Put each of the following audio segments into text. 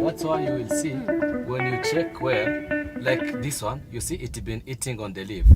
That's why you will see when you check well, like this one, you see it been eating on the leaf.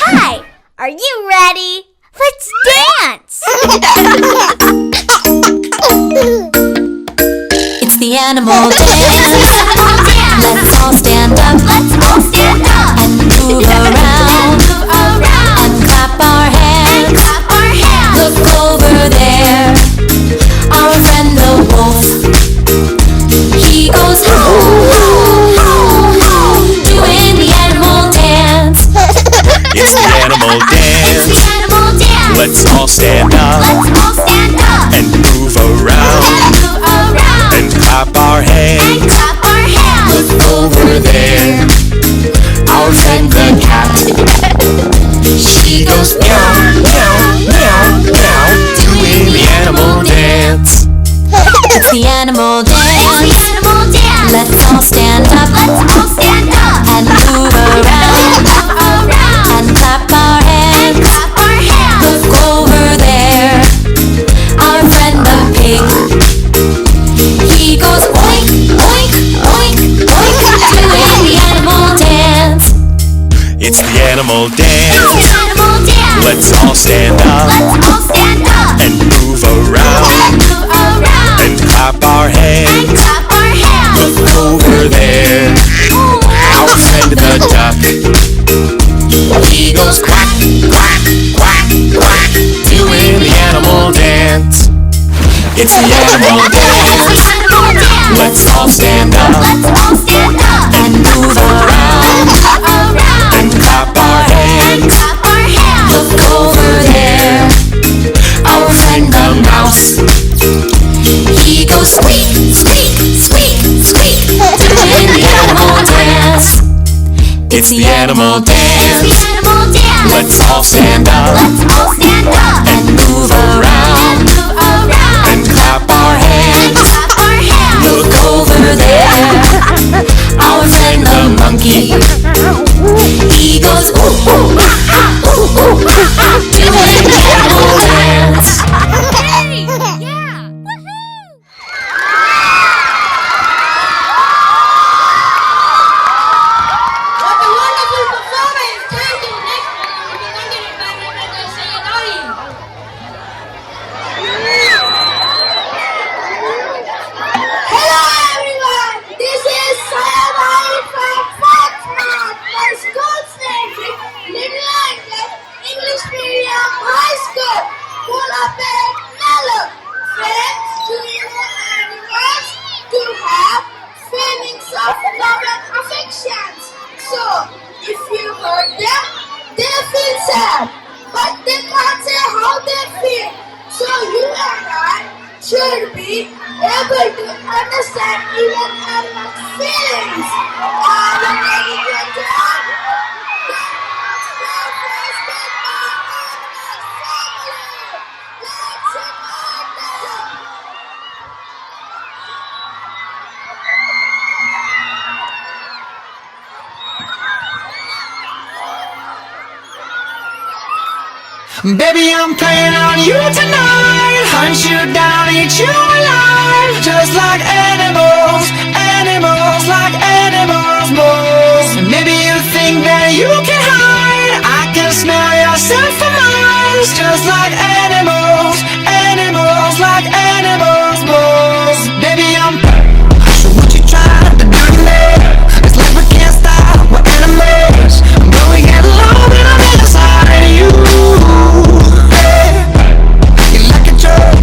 Hi, are you ready? Let's dance! It's the animal dance. Let's all stand up. And move around. And clap our hands. Look over there. Our friend the wolf. He goes doing the animal dance. It's the animal dance. Let's all stand up. And move around. And clap our hands. Look over there. Our friend the cat. She goes meow, meow, meow, meow, doing the animal dance. It's the animal dance. Let's all stand up. And move around. And clap our hands. Look over there. Our friend the pig. He goes oink, oink, oink, oink, doing the animal dance. It's the animal dance. Let's all stand up. And move around. And clap our hands. Look over there. Our friend the duck. He goes quack, quack, quack, quack, doing the animal dance. It's the animal dance. Let's all stand up. And move around. And clap our hands. Look over there. Our friend the mouse. He goes squeak, squeak, squeak, squeak, doing the animal dance. It's the animal dance. Let's all stand up. And move around. And clap our hands. Look over there. Our friend the monkey. He goes ooh, ooh, ah, ah, ooh, ooh, ah, ah, doing the animal dance. What a wonderful performance! Thank you. Next, we will continue by Mr. Sayadari. should be able to understand even animal feelings. Ladies and gentlemen, let's first meet our animal family. Let's invite them. Baby, I'm playing on you tonight. Hunt you down, eat you alive. Just like animals, animals, like animals, moles. And maybe you think that you can hide. I can smell yourself for miles. Just like animals, animals, like animals, moles. Baby, I'm so what you trying to do to me? It's like we can't stop, we're animals. But we get along when I'm inside you.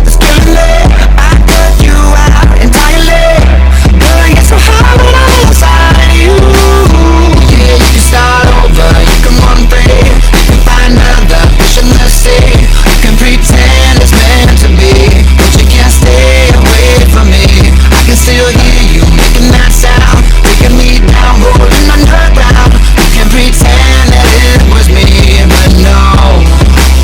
It's killing me. I cut you out entirely. But I get so high when I'm inside you. Yeah, you can start over, you can run free. You can find another fish in the sea. You can pretend it's meant to be, but you can't stay away from me. I can still hear you making that sound, taking me down, rolling underground. You can pretend that it was me, but no.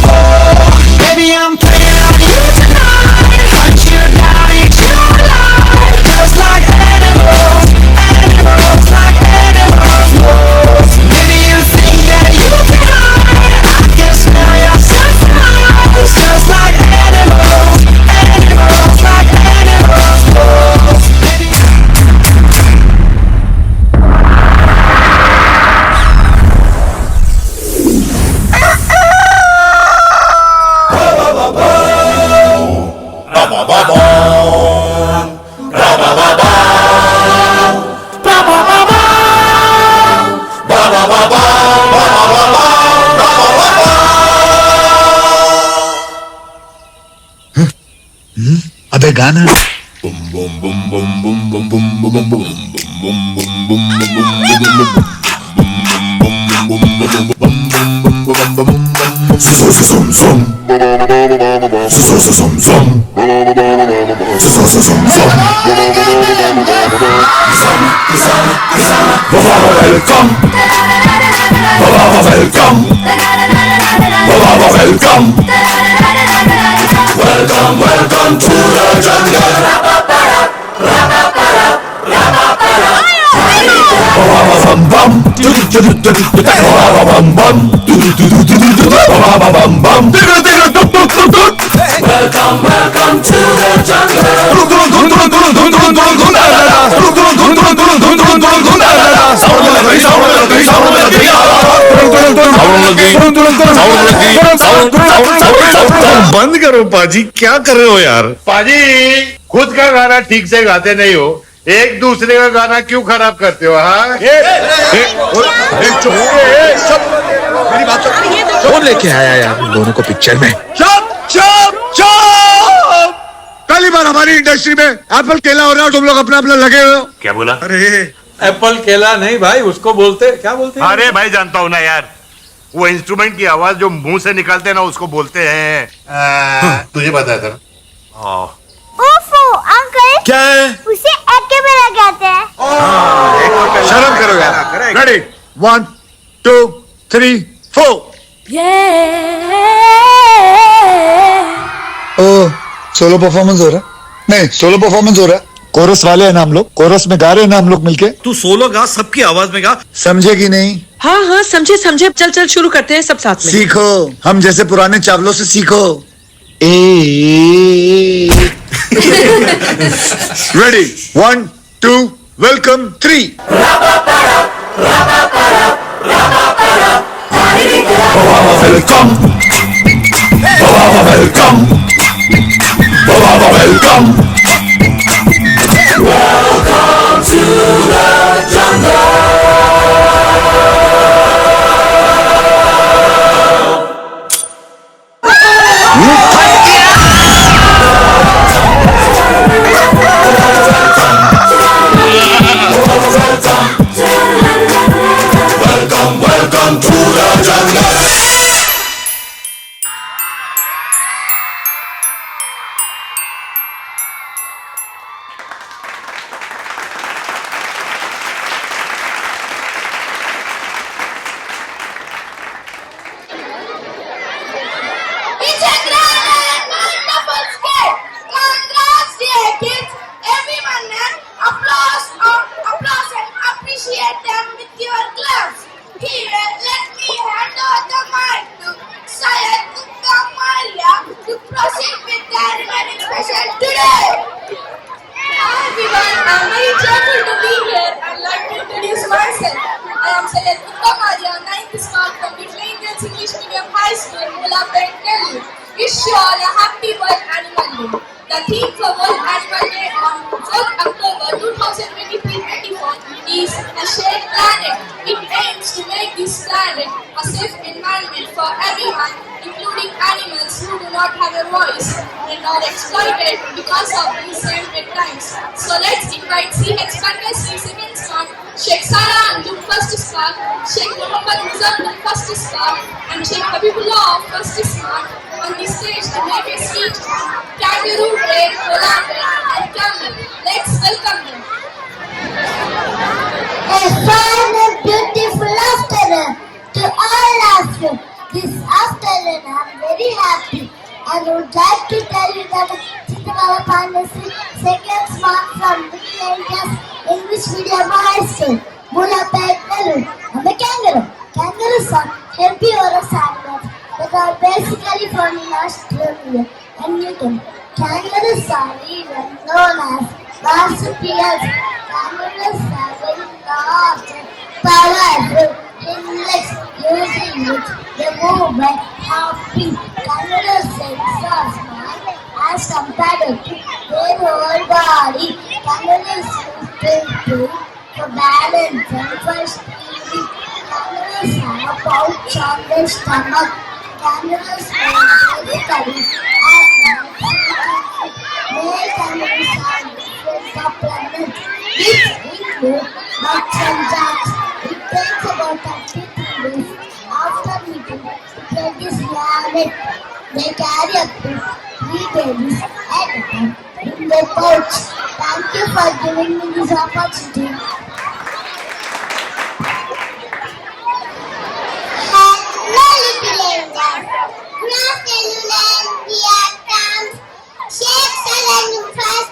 Oh, baby, I'm playing on you tonight. Hunt you down, eat you alive. Just like animals, animals, like animals, moles. Maybe you think that you can hide. I can smell yourself for miles. Just like animals, animals, like animals, moles. अबे गाना Welcome to the jungle. Welcome to the बंद करो पाजी, क्या कर रहे हो यार? पाजी खुद का गाना ठीक से गाते नहीं हो, एक दूसरे का गाना क्यों खराब करते हो? हाँ, मेरी बात तो कौन लेके आया यार इन दोनों को पिक्चर में? चुप चुप चुप! पहली बार हमारी इंडस्ट्री में एप्पल केला हो रहा है और तुम लोग अपना अपना लगे हुए हो। क्या बोला? अरे एप्पल केला नहीं भाई, उसको बोलते क्या बोलते हैं? अरे भाई जानता हूँ ना यार, वो इंस्ट्रूमेंट की आवाज जो मुंह से निकालते हैं ना उसको बोलते हैं। तुझे पता है सर? ओफो अंकल, क्या है? उसे एक्के में लगाते हैं। शर्म करो यार। रेडी 1 2 3 4। ओ सोलो परफॉर्मेंस हो रहा है? नहीं, सोलो परफॉर्मेंस हो रहा है। कोरस वाले हैं ना हम लोग, कोरस में गा रहे हैं ना हम लोग मिलके। तू सोलो गा, सबकी आवाज में गा। समझे कि नहीं? हाँ हाँ समझे समझे, चल चल शुरू करते हैं सब साथ में। सीखो, हम जैसे पुराने चावलों से सीखो। Ready 1 2 welcome 3। decorate them with your gloves. Here, let me hand over the mic to Syed Gupta Malia to proceed with the remaining special today. Hi everyone, I am very joyful to be here and like to introduce myself. I am Syed Gupta Malia, 9th Smart from Little Angels English Medium High School, Mulapet, Nellore. Wish you all a happy World Animal Day. The theme for World Animal Day on 4th October 2023-24 is A Shared Planet. It aims to make this planet a safe environment for everyone, including animals who do not have a voice and are exploited because of these same times. So let's invite CH Pankaj, second spark, Sheikh Sarah Anjum, first spark, Sheikh Muhammad Muzammil, first spark, and Sheikh Habibullah, first spark, on the stage to make a speech on kangaroo, bear, polar bear, and camel. Let's welcome them. A fine and beautiful afternoon to all of you. This afternoon I am very happy and would like to tell you that Chittamala Pandasi, second smart from Little Angels English Medium High School, Mulapet, Nellore. I am a kangaroo. Kangaroos are herbivorous animals that are basically found in Australia and New Guinea. Kangaroos are even known as marsupials. Kangaroos are very large and powerful in legs, using which they move by hopping. Kangaroos' legs are small as compared to their whole body. Kangaroos use their tail for balance and for speeding. Kangaroos have a pouch on their stomach. Kangaroos are basically male kangaroos are different supplements which include nuts and jacks. It takes about 33 days after meeting to produce young. They carry up to 3 babies at a time in their pouch. Thank you for giving me this opportunity. Hello, little angels. Good afternoon, and we are from Sheikh Salanum first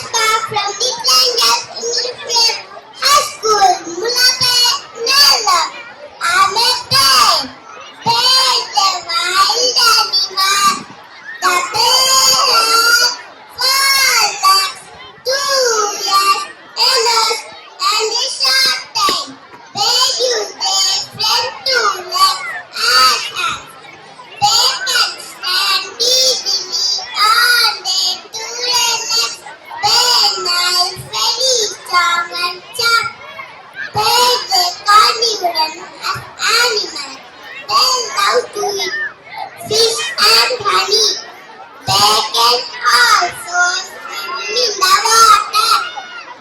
spark from Little Angels English High School, Mulapet, Nellore. I'm a bear. Bear is a wild animal. The bear has 4 legs, 2 ears, a nose, and a short tail. They use their front 2 legs as hands. They can stand easily on their 2 legs. They are very strong and sharp. They are carnivorous animals. They love to eat fish and honey. They can also swim in the water.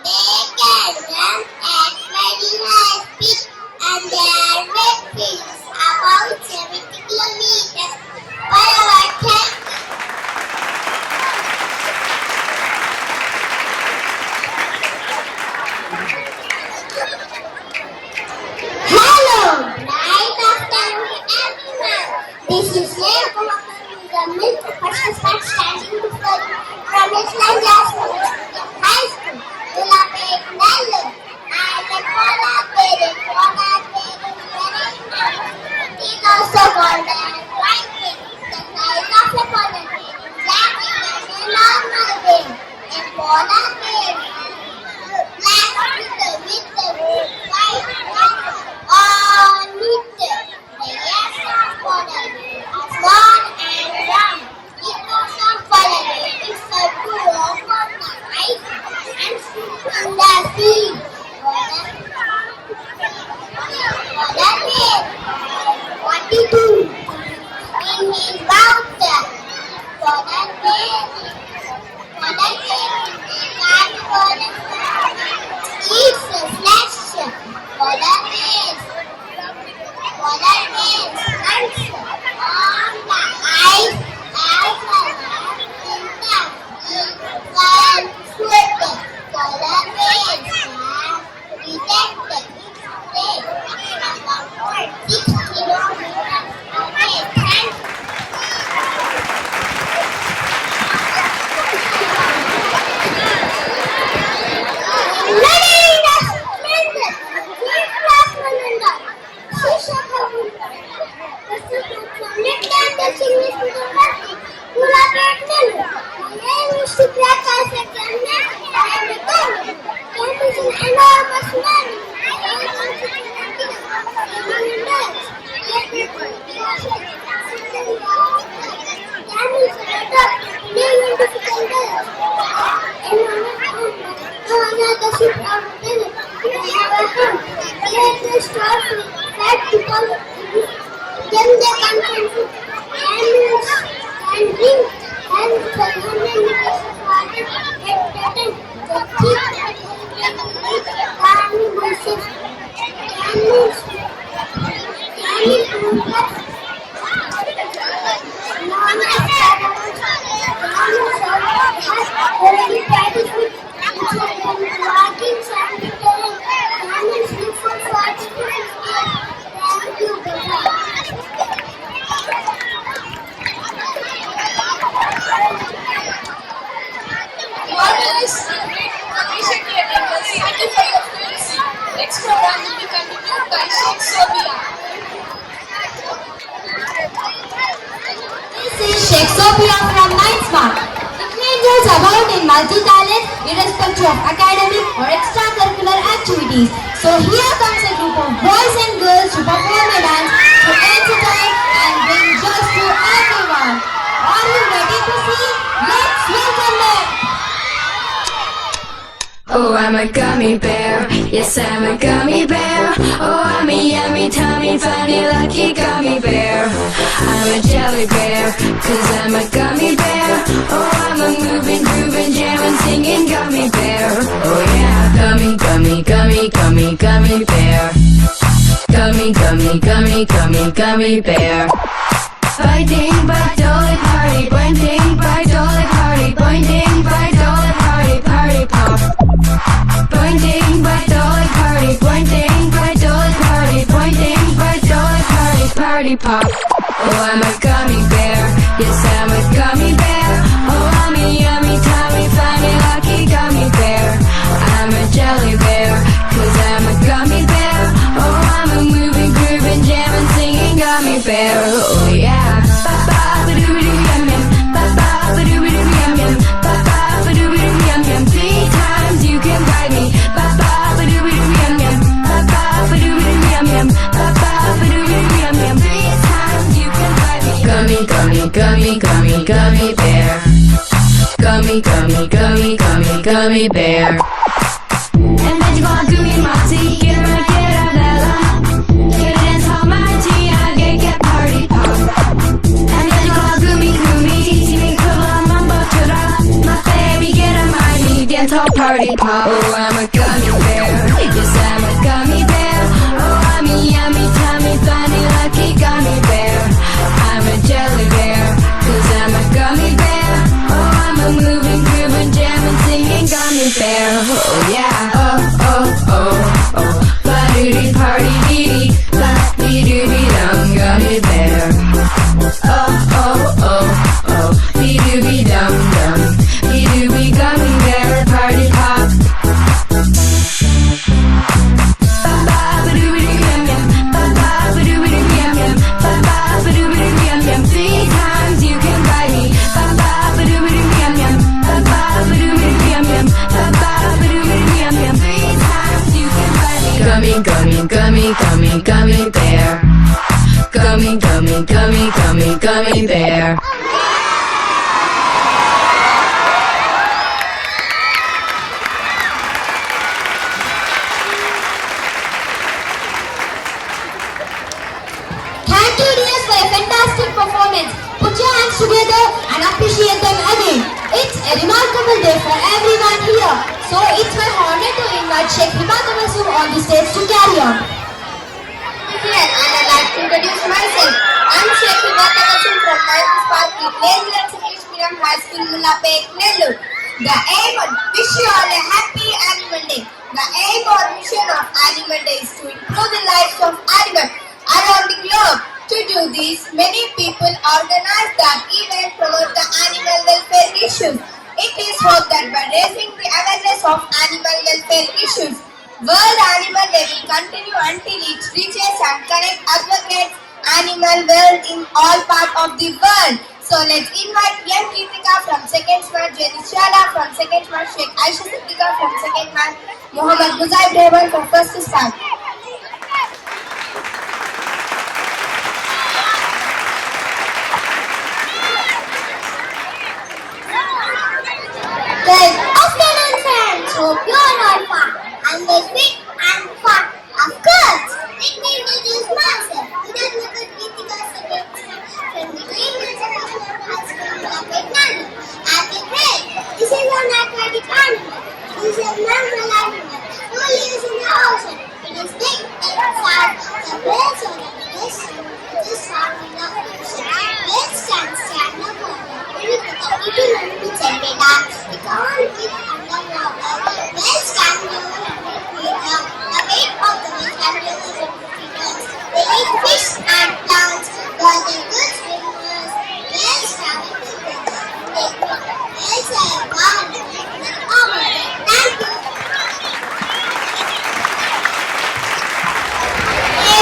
They can run at very high speed and their weight is about 70 kilometers per hour. Thank you. Hello, bright afternoon everyone. This is Sheikh Muhammad Muzammil, first start standing before you from Little Angels High School, Mulapet, Nellore. I am a polar bear. A polar bear is very nice. It is also called a white bear. The size of a polar bear is larger than a normal bear. A polar bear is black with a white line on it. The ears of polar bear are small and round. The nose of polar bear is said to open the eyes and swim in the sea. Polar bear, what do you do in his mouth? Polar bear eats flesh. Polar bears hunts on the ice as well as in the sea for food. Polar bears store for fat people. Then they can consume animals and drink and 700 liters of water at patent. They keep animals Next program will be continued by Sheikh Sobia. This is Sheikh Sophia from Mindsmart. Teenagers are born in multi-talent irrespective of academic or extracurricular activities. So here comes a group of boys and girls to perform a dance to entertain and bring joy to everyone. Are you ready to see? Let's welcome them. Oh, I'm a gummy bear. Yes, I'm a gummy bear. Oh, I'm a yummy, tummy, funny, lucky gummy bear. I'm a jelly bear, 'cause I'm a gummy bear. Oh, I'm a moving, grooving, jamming, singing gummy bear. Oh yeah, gummy, gummy, gummy, gummy, gummy bear. Gummy, gummy, gummy, gummy, gummy bear. Biting by dolly party, pointing by dolly party, pointing by dolly party, party pop. Pointing by dolly party, pointing by dolly party, pointing by dolly party, party pop. Oh, I'm a gummy bear, yes I'm a gummy bear. Oh, I'm a yummy, tummy, funny, lucky gummy bear. I'm a jelly bear, 'cause I'm a gummy bear. Oh, I'm a moving, grooving, jamming, singing gummy bear. Oh yeah. Three times you can bite me. Three times you can bite me. Gummy, gummy, gummy, gummy, gummy bear. Gummy, gummy, gummy, gummy, gummy bear. And then you gonna do me Monty, get a bella. Get a dance all mighty, I get party pop. And then you gonna do me, teach me cool, mambo chura. My baby, get a mighty, dance all party pop. Oh, I'm a gummy bear, yes I'm a gummy bear. Oh, I'm a yummy, tummy, funny, lucky gummy bear. I'm a jelly bear, 'cause I'm a gummy bear. Oh, I'm a moving, grooving, jamming, singing gummy bear. Oh yeah. Oh, oh, oh, oh. Ba-doo-dee, party, dee-dee, ba-dee-doo-dee, dum, gummy bear. Oh, oh, oh, oh. Dee-doo-dee, dum, dum. Dee-doo-dee, gummy bear, party pop. Three times you can bite me. Three times you can bite me. Gummy, gummy, gummy, gummy, gummy bear. Gummy, gummy, gummy, gummy, gummy bear. Thank you dears for a fantastic performance. Put your hands together and appreciate them again. It's a remarkable day for everyone here. So it's my honor to invite Sheikh Himatamasu on the stage to carry on. Here, and I'd like to introduce myself. I'm Sheikh Himatamasu from Mindsmart English Medium High School, Mulapet, Nellore. The aim of wish you all a happy Animal Day. The aim or mission of Animal Day is to improve the lives of animals around the globe. To do this, many people organize that event promote the animal welfare issues. It is hoped that by raising the awareness of animal welfare issues, World Animal Day will continue until it reaches and connects advocates animal world in all parts of the world. So let's invite M. Kritika from second Smart, Jenny Shala from second Smart, Sheikh Aisha Siddiqa from second Smart, Muhammad Muzaib Rehman from first to start. Good afternoon, friends. Hope you are all fine and they fit and fun. Of course, we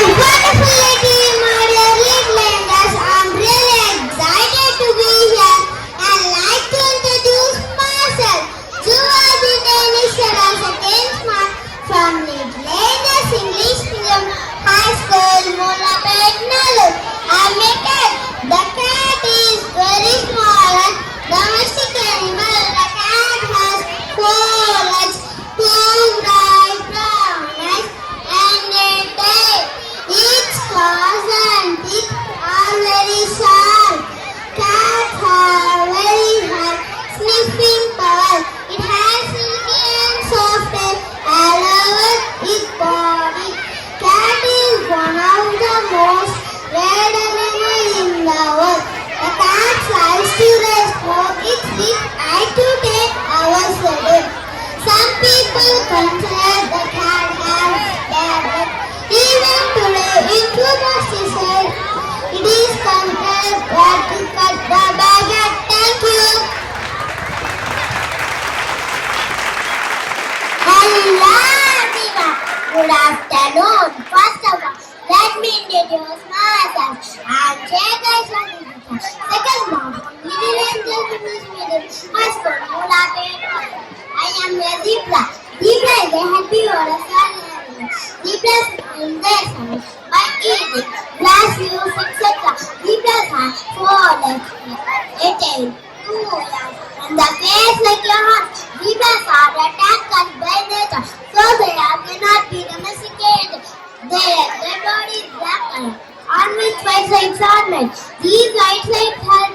wonderful day, my dear little angels. I'm really excited to be here and like to introduce myself. Zuwadi Denishara second mark from Little Angels English Medium High School, Mulapet, Nellore. I'm a cat. The cat is very small and domestic animal. The cat has 4 legs, 2 bright brown eyes, and a tail. Its claws and teeth are very sharp. Cats have very high sniffing power. It has silky and soft hair all over its body. Cat is one of the most read animals in the world. The cat likes to rest for its sleep 8 to 10 hours a day. Some people consider the cat as bad, but even today in 2006, it is considered bad to cut the budget. Thank you. Hello everyone. Good afternoon. First of all, let me introduce myself. I'm Jay. Second mom from Little Angels English Medium High School, Mulapet. I am a zebra. Zebra is a herbivore animal. Zebras find their food by eating grass, leaves, etc. Zebras have 4 legs, a tail, 2 ears, and the face like your heart. Zebras are attackers by nature, so they cannot be domesticated. Their body is black color, on which white lines are made. These white lines help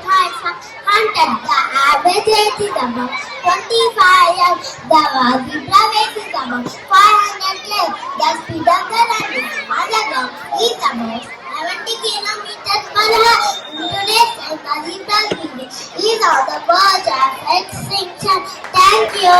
hunted. The average age is about 25 years. The zebra weight is about 500 kg. The speed of the running on the ground is about 70 kilometers per hour. In today's time, the zebra breeding is on the verge of extinction. Thank you.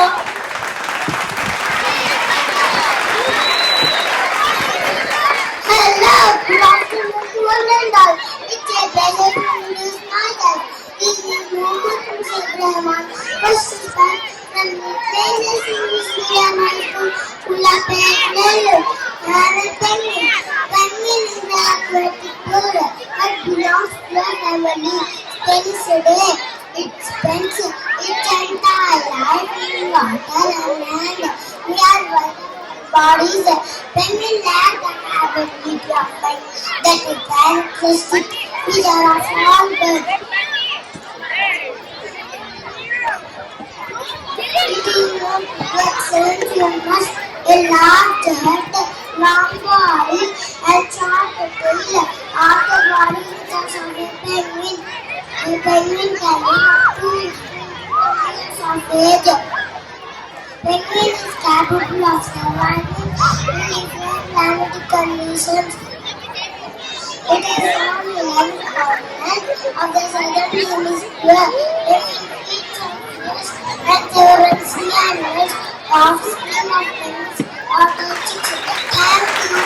Hello, good afternoon to all and all. It's a pleasure to introduce myself. This is Mohammed Rahman, first student from the Little English Medium High School, Mulapet, Nellore. I am a penguin. Penguin is an aquatic bird that belongs to a family. Spends a day. It spends its entire life in water and land. We are bodies. Penguin lack the ability of flying that is characteristic feature of all birds. It is known to excellent flight, a large head, long body, and short tail. All the body features of a penguin. A penguin can live up to 3 years of age. Penguin is capable of surviving in different climatic conditions. It is found in 11 continents of the southern hemisphere. Penguin eats fish and several sea animals. The offspring of penguins are the chicks. Thank you.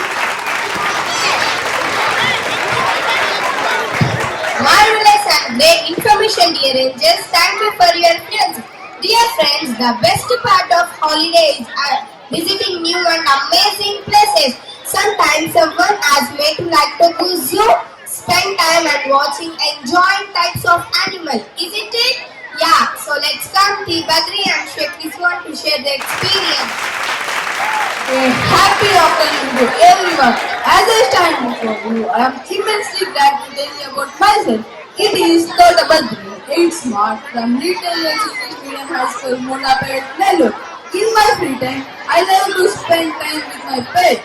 Marvelous and great information, dear angels. Thank you for your friends. Dear friends, the best part of holidays are visiting new and amazing places. Sometimes someone asks me to like to go zoo, spend time and watching, enjoying types of animals. Isn't it? Yeah, so let's come to Badri and Sheikh Rizwan to share their experience. A happy afternoon to everyone. As I stand before you, I am immensely glad to tell you about myself. It is Dr. Badri, 8 smart from Little Angels English Medium High School, Mulapet, Nellore. In my free time, I love to spend time with my pet.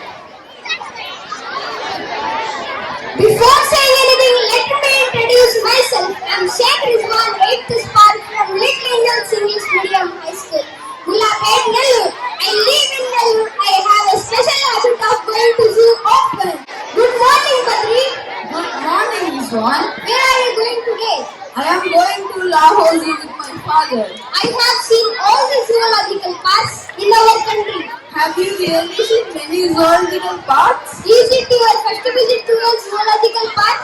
Before saying anything, let me introduce myself. I'm Sheikh Rizwan, 8th smart from Little Angels English Medium High School, Mulapet, Nellore. I live in Nellore. I have a special habit of going to zoo often. Good morning, Badri. Good morning, Rizwan. Where are you going today? I am going to Lahore Zoo with my father. I have seen all the zoological parks in our country. Have you really seen many zoological parks? Is it your first visit to a zoological park?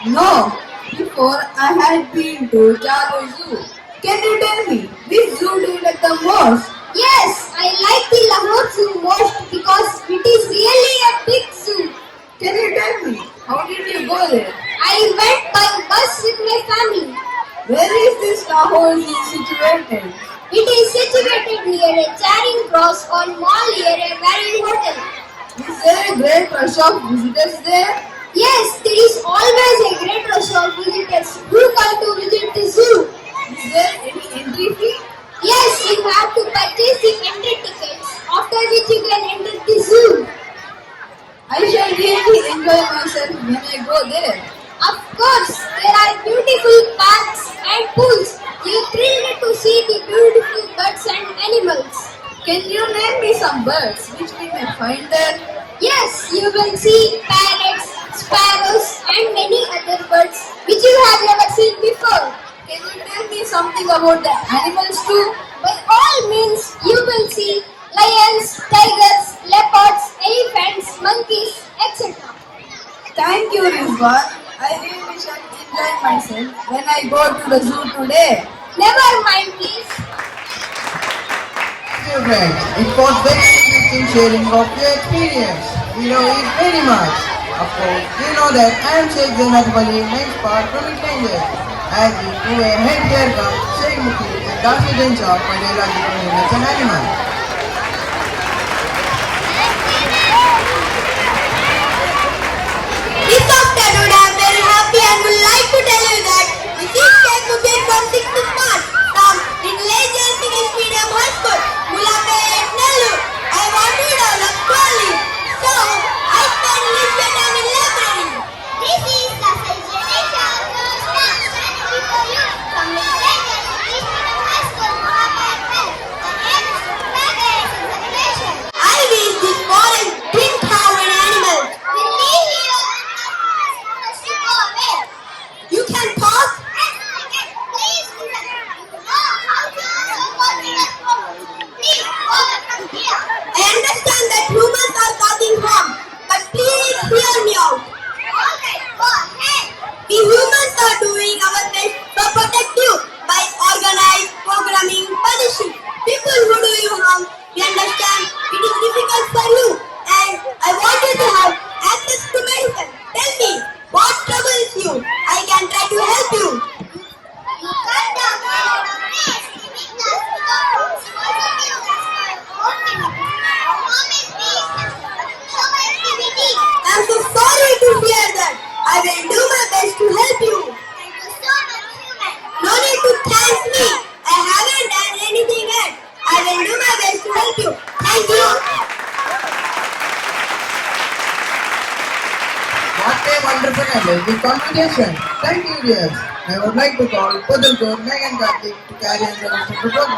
No. Before, I had been to Jalo Zoo. Can you tell me, which zoo do you like the most? Yes, I like the Lahore Zoo most because it is really a big zoo. Can you tell heritage. It is situated near a Charing Cross on Mall near a Marriott Hotel. Is there a great rush of visitors there? Yes, there is always a great rush of visitors who come to visit the zoo. Is there any entry fee? Yes, you have to purchase the entry tickets, after which you can enter the zoo. I shall really enjoy myself when I go there. Of course, there are beautiful parks and pools. You are thrilled to see the beautiful birds and animals. Can you name me some birds which we may find there? Yes, you will see parrots, sparrows and many other birds which you have never seen before. Can you tell me something about the animals too? By all means, you will see lions, tigers, leopards, elephants, monkeys, etc. Thank you, Rizwan. I really shall enjoy myself when I go to the zoo today. Never mind, please. Dear friends, it was very interesting sharing of your experience. We love it very much. Of course, you know that I am Sheikh Zainab Ali, next part from India. As we go ahead, here comes Sheikh Mukhi and Dr. Dencha for biological units and animals. This afternoon I am very happy and would like to tell you that this is Sheikh Mukhi from 6th March from Intelligence English Medium High School, Mulapet, Nellore. I want to develop quality, so I spend little time in library. This is the celebration standing before you from Intelligence English Medium High School, Mulapet, Nellore. The name is to practice celebration. I wish this forest didn't have any animals. We live here and must go away. You can pause. Please listen. You know how to support the Please go from here. I understand that humans are causing harm, but please hear me out. Okay, go ahead. We humans are doing our best to protect you by organized programming punishing people who do you harm. We understand it is difficult for you, and I want you to have access to medicine. Tell me, what troubles you? I can try to help you. You cut down our trees, giving us problems. Also give us our own activity. Our home is peace and social activity. I'm so sorry to hear that. I will do my best to help you. Thank you so much, human. No need to thank me. I haven't done anything yet. I will do my best to help you. Thank you. What a wonderful and healthy conversation. Thank you, dears. I would like to call Padalkor, Meg and Karthik to carry on the rest of the program.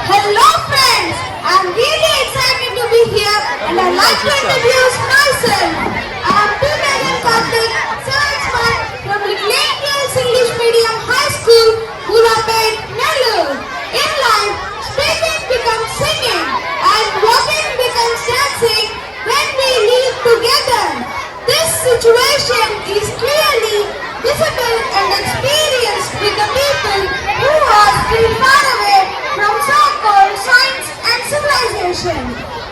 Hello friends, I'm really excited to be here and I'd like to introduce myself. I'm Meg Karthik, 7th month from Nellore English Medium High School, Mulapet, Nellore. In life, speaking becomes singing and walking becomes dancing when we live together. This situation is clearly visible and experienced with the people who are still far away from so-called science and civilization.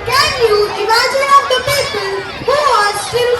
Can you imagine of the people who are still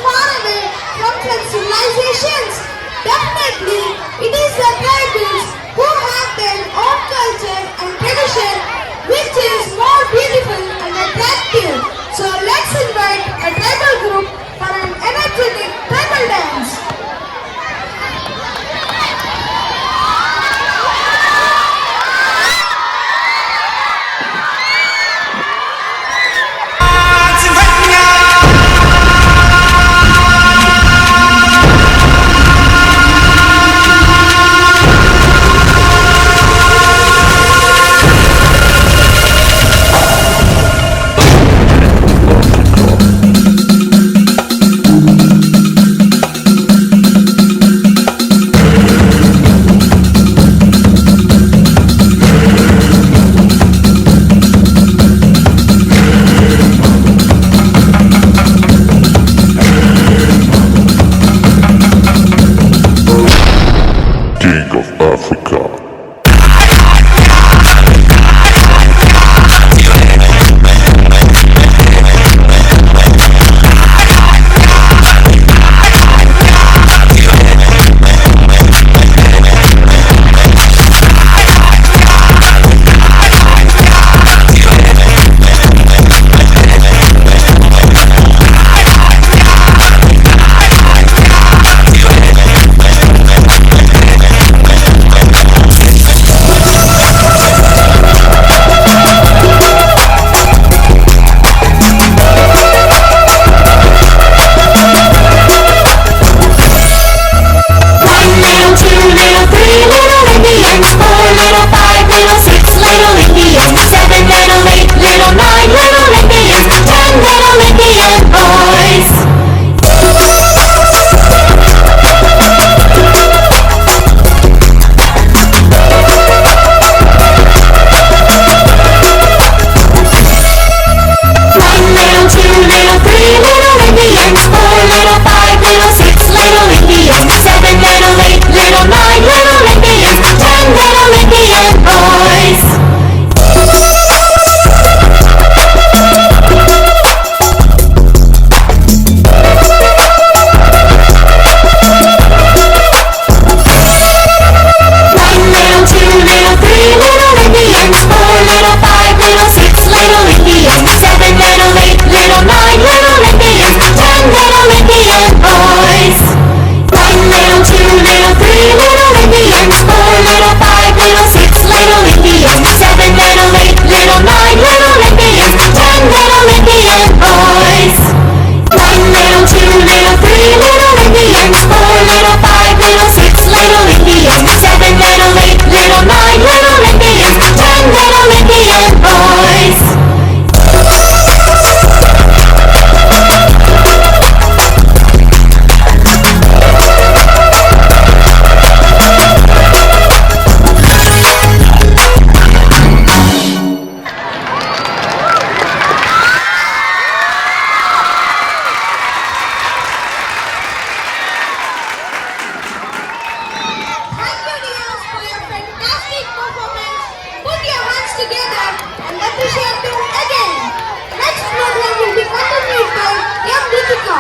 Ritika.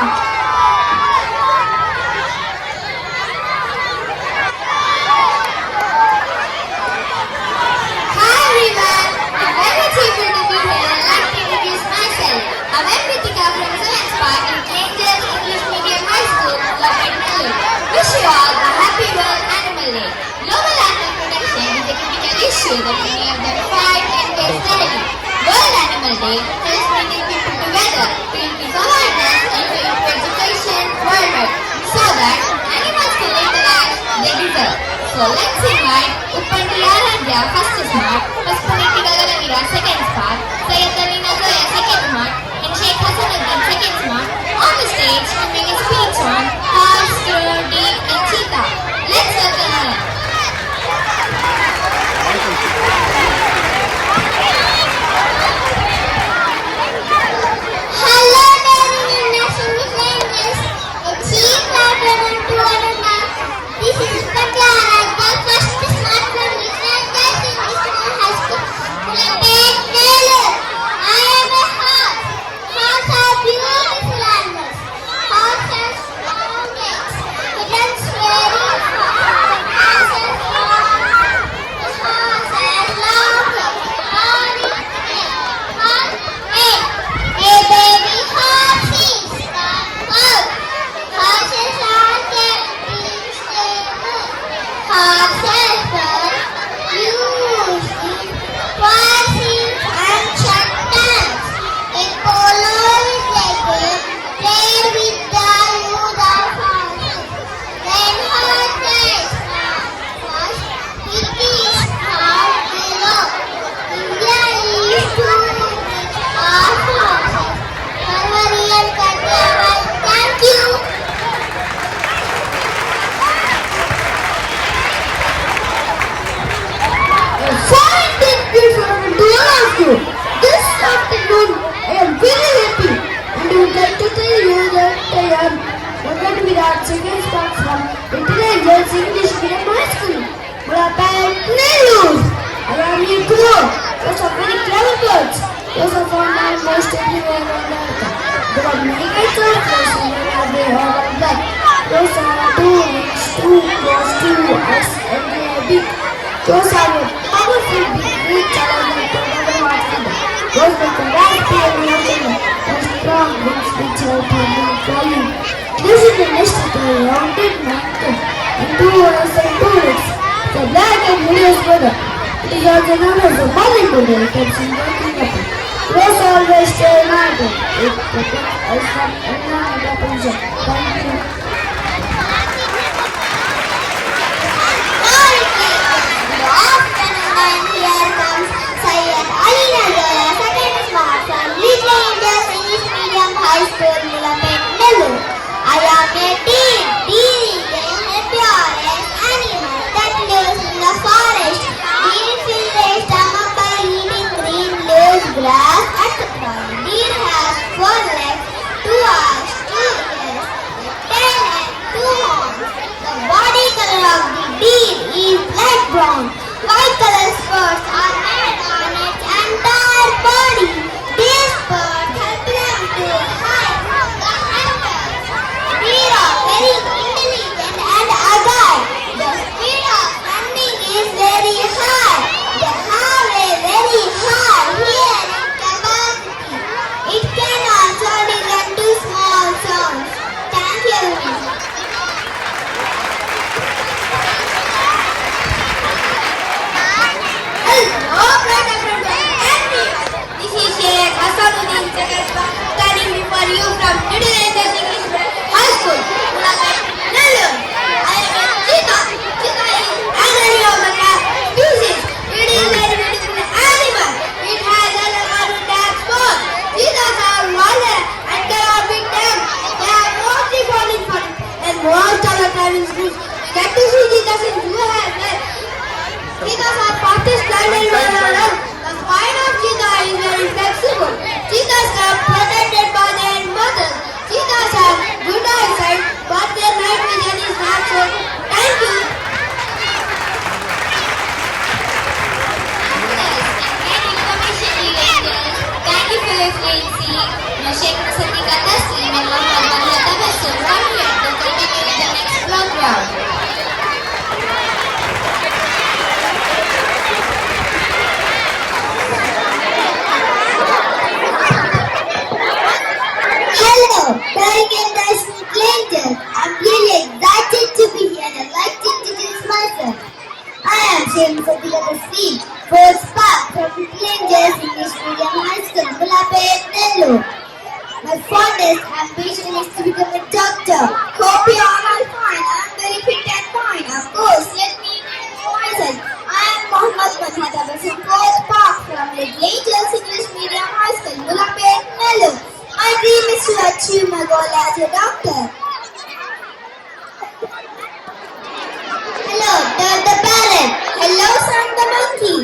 Hi everyone, I'm very happy to be here and I'd like to introduce myself. I'm Ritika from Science Park in Angels English Medium High School, Mulapet, Nellore. Wish you all a happy World Animal Day. Global animal protection is a critical issue that many of them fight and face daily. World Animal Day helps bringing people together to increase awareness and to improve education worldwide so that animals can live the lives they deserve. So let's invite Uppandi Arandya first smart, Paspaniti Gagalavira second smart, Sayatavina Zoya second smart, and Sheikh Hasanuddin second smart on the stage to make a speech on horse, deer, and cheetah. Let's welcome them. Hello, darling international language. It's This is Patara, the first smart from Literature English High School. Mulapet, Nellore. I am a horse. Horses are beautiful animals. Horse has strong legs. It runs very fast. Horse has long legs. A baby horse is out. Horses are kept in stable. Horses were used in horses and shuttles. A polo is like a player with the use of horses. When horses are first, it is hard below. India is too rich of horses. Parvari and Katyaval, thank you. Fine, thank you for to all of you. This afternoon, I am very happy and I would like to tell you that I am going to be the second spot from Angels English Medium High School, Mulapet, Nellore. I am here to know those are very clever birds. Those are found almost everywhere on earth. There are many kinds of birds and they are all black. Those are two wings, two claws, two eyes, and they are big. Those are powerful big wings around the other heart. Those with the raspy and nothing and strong wings which help them flying. This is the nest of a rounded mountain and two eyes and two legs. The black and hideous weather. It is also known as the morning builder. It comes in waking up. Those always stay in mountain. It protects us from any weapons. Thank you. Good afternoon, and here comes Sayed Alina Zoya, second smart from Little Angels English Medium High School, Mulapet, Nellore. I am a deer. Deer is a purest animal that lives in the forest. Deer fill their stomach by eating green leaves, grass, etc. Deer has 4 legs, 2 eyes, 2 ears, a tail and 2 horns. The body color of the deer is light brown. White color spots are made on its entire body. These spots help them to hide from the hunters. Deer are very intelligent and agile. The speed of running is very high. They have a very high hearing capacity. It can also listen to small sounds. Thank you, everyone. Hello, brother, this is Sheikh Hasanuddin standing before you from Little Angels English High School, Mulapet, Nellore. I am a cheetah. Cheetah is an animal species. It is a very beautiful animal. It has an attack sport. Cheetahs are violent and cannot be tamed. They are mostly falling for it. And most of the time in schools, we get to see cheetahs in zoo as well. Cheetahs are fastest landed around. The spine of cheetah is very flexible. Cheetahs are protected by their mothers. Cheetahs have good eyesight, but their night vision is not so. Thank you. Thank you for your listening. Sheikh Hasanuddin and read First Park from Little Angels English Medium High School, Mulapet, Nellore. My fondest ambition is to become a doctor. Hope you all are fine. I am very fit and fine. Of course, let me introduce myself. I am Mohammed Manhad from First Park from Little Angels English Medium High School, Mulapet, Nellore. My dream is to achieve my goal as a doctor. Hello, the parrot. Hello, son the monkey.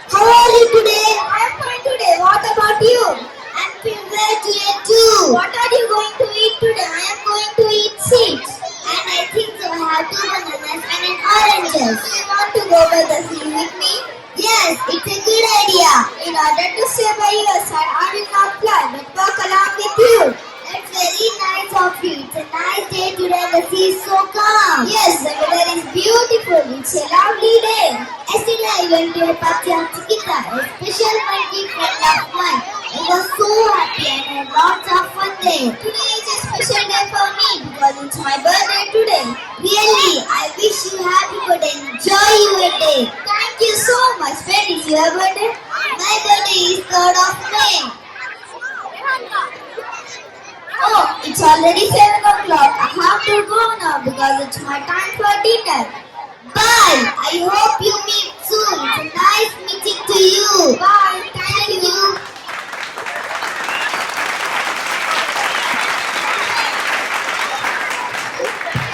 How are you today? I am fine today. What about you? I am feeling today too. What are you going to eat today? I am going to eat seeds. And I think so I have 2 bananas and an oranges. Do you want to go by the sea with me? Yes, it's a good idea. In order to stay by your side, I will not fly but walk along with you. That's very nice of you. It's a nice day today and the sea is so calm. Yes, the weather is beautiful. It's a lovely day. Yesterday I went to a party of Chiquita, a special monkey friend of mine. I was so happy and had lots of fun there. Today is a special day for me because it's my birthday today. Really, I wish you happy birthday and enjoy your day. Thank you so much. When is your birthday? My birthday is 3rd of May. Oh, it's already 7 o'clock. I have to go now because it's my time for dinner. Bye. I hope you meet soon. It's nice meeting to you. Bye. Thank you.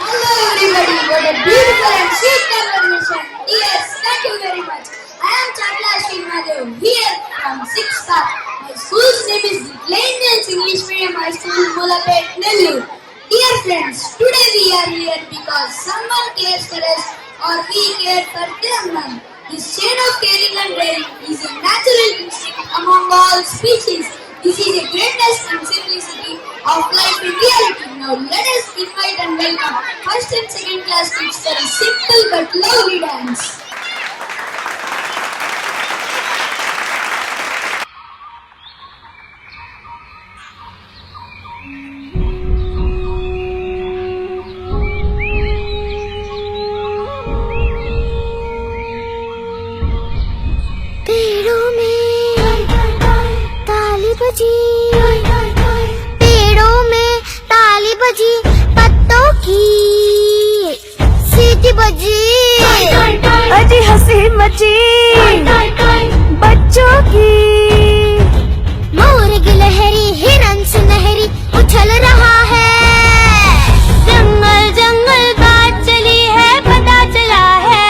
Hello everybody. What a beautiful and sweet conversation. Yes, thank you very much. I am Chandra Srinadev here from 6th Park. My school's name is Little Angels English Medium High School, Mulapet, Nellore. Dear friends, today we are here because someone cares for us or we care for them. This chain of caring and caring is a natural instinct among all species. This is the greatness and simplicity of life in reality. Now let us invite and welcome first and second class kids for a simple but lovely dance. पेड़ों में ताली बजी पत्तों की सीटी बजी अजी हंसी मची बच्चों की मोर गिलहरी हिरन सुनहरी उछल रहा है जंगल जंगल बात चली है पता चला है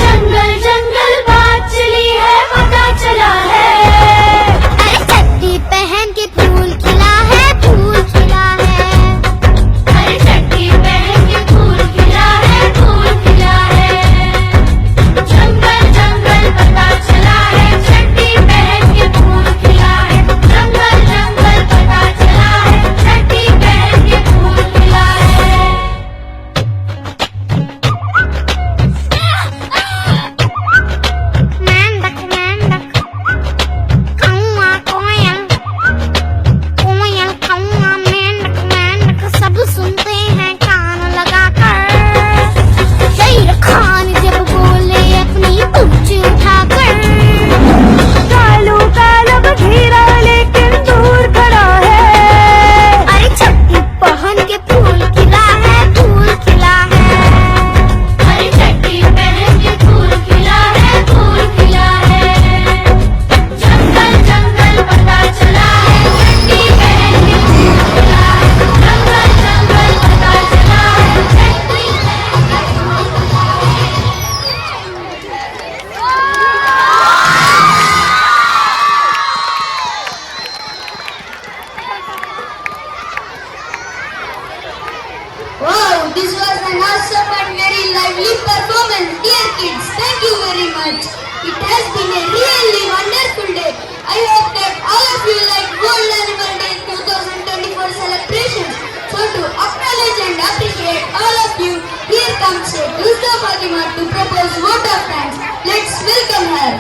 जंगल जंगल बात चली है पता चला है पहन के फूल खिला है फूल खिला है अरे चट्टी पहन के फूल खिला है फूल खिला है जंगल जंगल पता चला है चट्टी पहन के फूल खिला है जंगल जंगल पता चला है चट्टी पहन के फूल खिला है मेंढक मेंढक कौआ कोयल कोयल कौआ मेंढक मेंढक सब सुनते हैं कान लगाकर शेर खान जब बोले अपनी पूंछ उठाकर कालू काला बघीरा लेकिन दूर खड़ा है अरे चट्टी पहन के फूल खिला है फूल खिला है अरे चट्टी पहन के फूल खिला है फूल खिला है जंगल जंगल पता चला है चट्टी पहन के फूल खिला है जंगल जंगल पता चला है चट्टी पहन के फूल खिला है Wow, this was an awesome and very lively performance, dear kids. Thank you very much. It has been a really wonderful day. I hope that all of you like World Animal Day 2024 celebrations. So to acknowledge and appreciate all of you, here comes a Dulce Fatima to propose vote of thanks. Let's welcome her.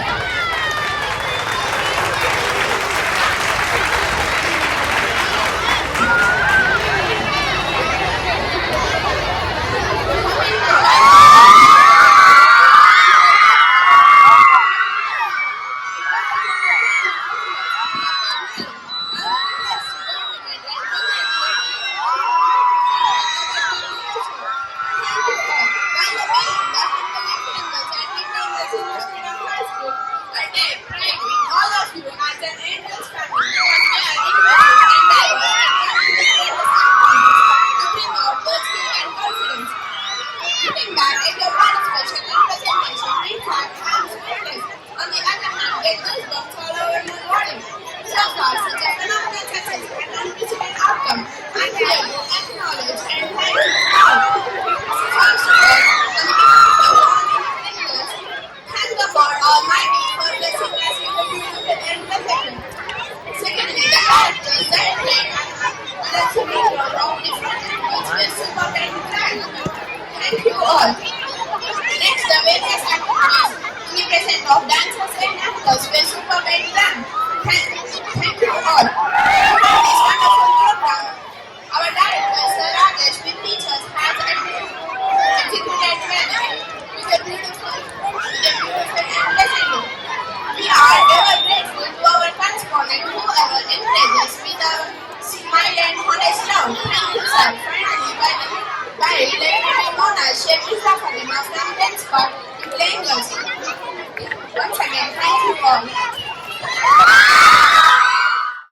for